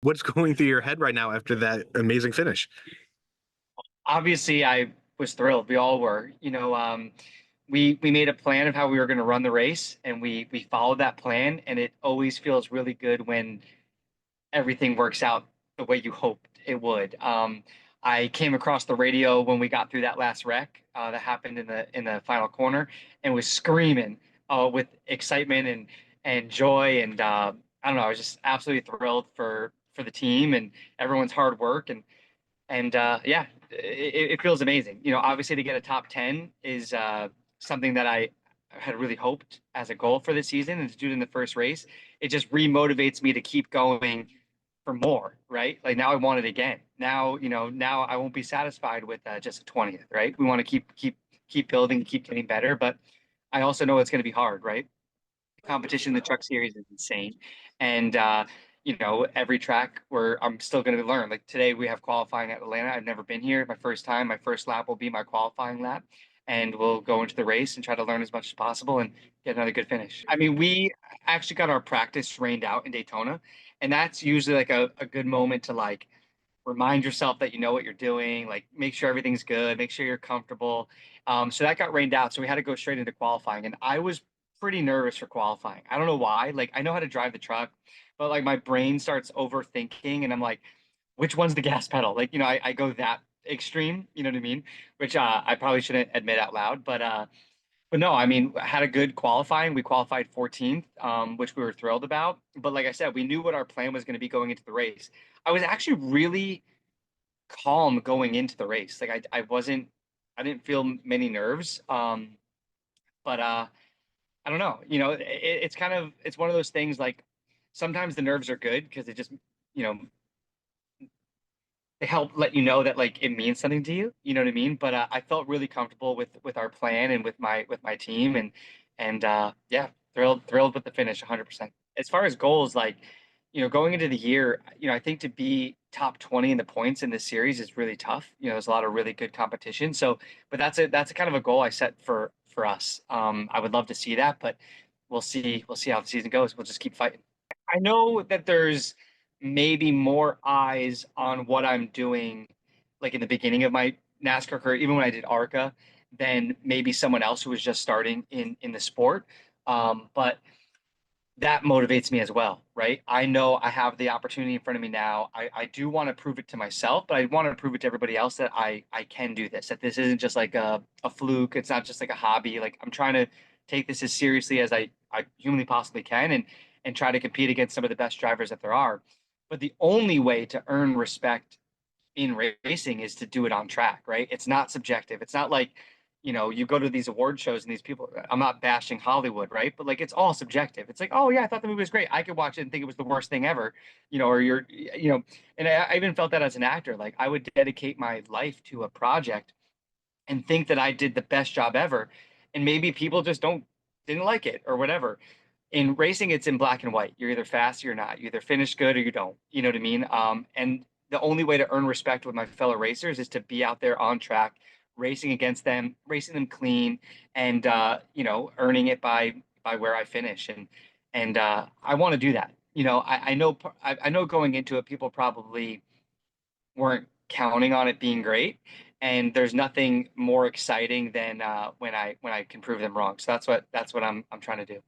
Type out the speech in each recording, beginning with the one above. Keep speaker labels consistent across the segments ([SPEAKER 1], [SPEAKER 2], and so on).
[SPEAKER 1] what's going through your head right now after that amazing finish?
[SPEAKER 2] Obviously, I was thrilled. We all were. We made a plan of how we were going to run the race, and we followed that plan. And it always feels really good when everything works out the way you hoped it would. I came across the radio when we got through that last wreck that happened in the final corner, and was screaming with excitement and joy. And I don't know, I was just absolutely thrilled for the team and everyone's hard work. And yeah, it feels amazing. Obviously to get a top 10 is something that I had really hoped as a goal for this season, and to do it in the first race, it just remotivates me to keep going for more, right? Like now I want it again. Now I won't be satisfied with just a 20th, right? We want to keep building, keep getting better, but I also know it's going to be hard, right? The competition in the Truck Series is insane, and every track where I'm still going to learn. Like today, we have qualifying at Atlanta. I've never been here. My first time. My first lap will be my qualifying lap, and we'll go into the race and try to learn as much as possible and get another good finish. I mean, we actually got our practice rained out in Daytona, and that's usually like a good moment to like remind yourself that you know what you're doing, like make sure everything's good, make sure you're comfortable. So that got rained out, so we had to go straight into qualifying, and I was pretty nervous for qualifying. I don't know why. Like I know how to drive the truck, but like my brain starts overthinking, and I'm like, which one's the gas pedal? Like I go that extreme. You know what I mean? Which I probably shouldn't admit out loud, but no, I mean, had a good qualifying. We qualified 14th, which we were thrilled about. But like I said, we knew what our plan was going to be going into the race. I was actually really calm going into the race. Like I didn't feel many nerves. But I don't know. It's kind of it's one of those things. Like sometimes the nerves are good because it just you know they help let you know that like it means something to you. You know what I mean? But I felt really comfortable with our plan and with my team, and yeah, thrilled with the finish, 100%. As far as goals, like going into the year, I think to be top 20 in the points in this series is really tough. There's a lot of really good competition. So, but that's a kind of a goal I set for us. I would love to see that, but we'll see how the season goes. We'll just keep fighting. I know that there's maybe more eyes on what I'm doing, like in the beginning of my NASCAR career, even when I did ARCA, than maybe someone else who was just starting in the sport. But that motivates me as well, right? I know I have the opportunity in front of me now. I do want to prove it to myself, but I want to prove it to everybody else that I can do this, that this isn't just like a fluke. It's not just like a hobby. Like I'm trying to take this as seriously as I humanly possibly can, and try to compete against some of the best drivers that there are. But the only way to earn respect in racing is to do it on track, right? It's not subjective. It's not like, you go to these award shows and these people, I'm not bashing Hollywood, right? But like it's all subjective. It's like, oh yeah, I thought the movie was great. I could watch it and think it was the worst thing ever, or and I even felt that as an actor. Like I would dedicate my life to a project and think that I did the best job ever. And maybe people just didn't like it or whatever. In racing, it's in black and white. You're either fast or you're not. You either finish good or you don't. You know what I mean? And the only way to earn respect with my fellow racers is to be out there on track, racing against them, racing them clean, and earning it by where I finish. And I want to do that. I know going into it, people probably weren't counting on it being great. And there's nothing more exciting than when I can prove them wrong. So that's what I'm trying to do.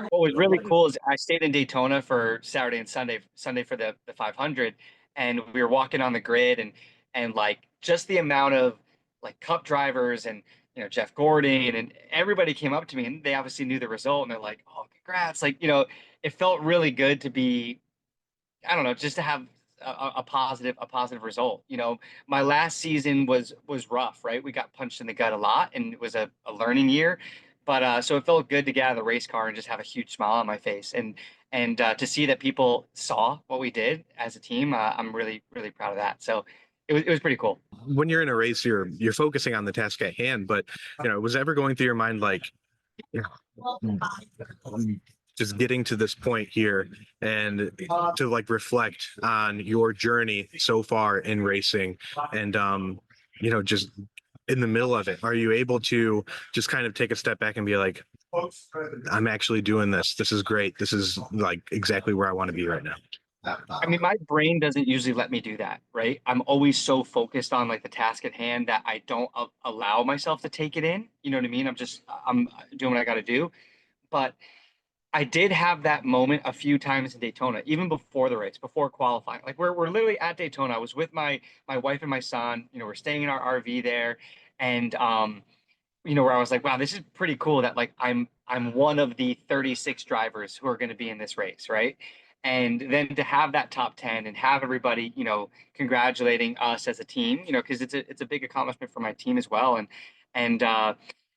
[SPEAKER 2] What was really cool is I stayed in Daytona for Saturday and Sunday for the 500, and we were walking on the grid, and like just the amount of like Cup drivers and Jeff Gordon and everybody came up to me, and they obviously knew the result, and they're like, "Oh, congrats!" Like it felt really good to be, I don't know, just to have a positive result. My last season was rough, right? We got punched in the gut a lot, and it was a learning year. But so it felt good to get out of the race car and just have a huge smile on my face, and to see that people saw what we did as a team. I'm really really proud of that. So it was pretty cool.
[SPEAKER 1] When you're in a race, you're focusing on the task at hand, but was ever going through your mind like, you know, just getting to this point here and to like reflect on your journey so far in racing and just in the middle of it, are you able to just kind of take a step back and be like, I'm actually doing this. This is great. This is like exactly where I want to be right now.
[SPEAKER 2] I mean, my brain doesn't usually let me do that, right? I'm always so focused on like the task at hand that I don't allow myself to take it in. You know what I mean? I'm doing what I got to do. But I did have that moment a few times in Daytona, even before the race, before qualifying. Like we're literally at Daytona. I was with my wife and my son. You know, we're staying in our RV there, and where I was like, wow, this is pretty cool that like I'm one of the 36 drivers who are going to be in this race, right? And then to have that top 10 and have everybody, congratulating us as a team, because it's a big accomplishment for my team as well. And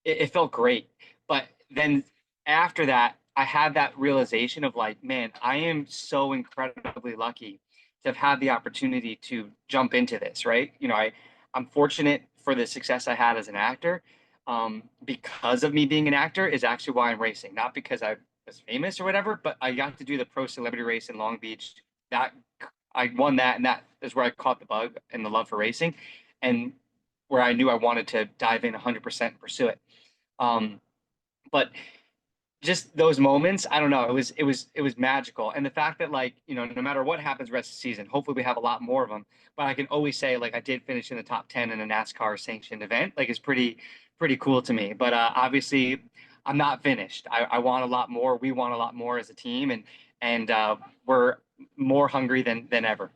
[SPEAKER 2] it felt great. But then after that, I had that realization of like, man, I am so incredibly lucky to have had the opportunity to jump into this, right? I'm fortunate for the success I had as an actor, because of me being an actor is actually why I'm racing, not because I was famous or whatever, but I got to do the pro celebrity race in Long Beach. That I won that, and that is where I caught the bug and the love for racing, and where I knew I wanted to dive in 100% and pursue it. Um, but just those moments, I don't know, it was magical. And the fact that like, no matter what happens rest of the season, hopefully we have a lot more of them, but I can always say like I did finish in the top 10 in a NASCAR sanctioned event, like it's pretty cool to me. But obviously I'm not finished. I want a lot more. We want a lot more as a team, and we're more hungry than ever.